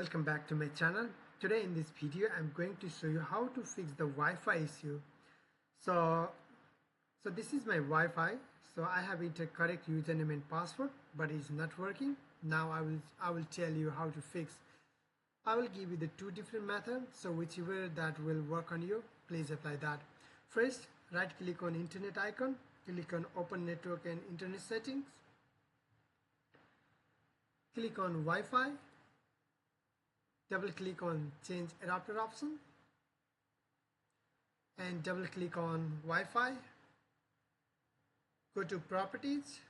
Welcome back to my channel. Today in this video I'm going to show you how to fix the Wi-Fi issue. So this is my Wi-Fi. So I have entered correct username and password, but it's not working. Now I will tell you how to fix. I will give you the two different methods, so whichever that will work on you, please apply that. First, right click on internet icon, click on open network and internet settings, click on Wi-Fi, double click on change adapter option and double click on Wi-Fi. Go to properties,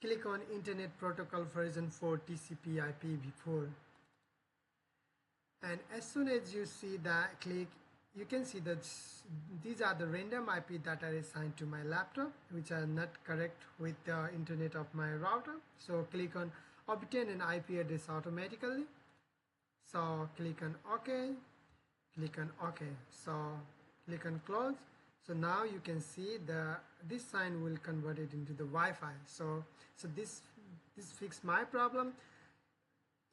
click on internet protocol version 4 TCP IPv4, and as soon as you see that click, you can see that these are the random IP that are assigned to my laptop, which are not correct with the internet of my router. So click on obtain an IP address automatically. So click on OK, click on OK. So click on close. So now you can see this sign will convert it into the Wi-Fi. So this fixed my problem.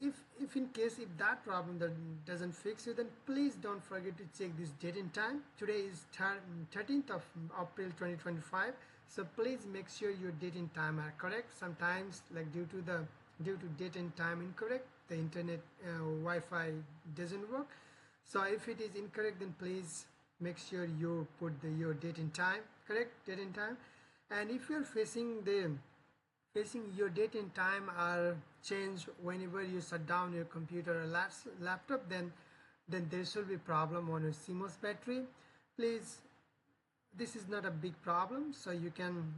If in case if that problem that doesn't fix you, then please don't forget to check this date and time. Today is 13th of April 2025. So please make sure your date and time are correct. Sometimes, like due to date and time incorrect, the internet Wi-Fi doesn't work. So if it is incorrect, then please make sure you put your date and time, correct date and time. And if you're facing your date and time are changed whenever you shut down your computer or laptop, then there should be problem on your CMOS battery. Please, this is not a big problem, so you can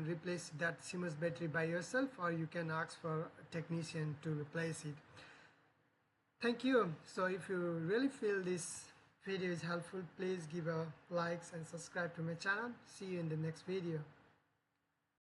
replace that CMOS battery by yourself, or you can ask for a technician to replace it. Thank you. So if you really feel this video is helpful, please give a likes and subscribe to my channel. See you in the next video.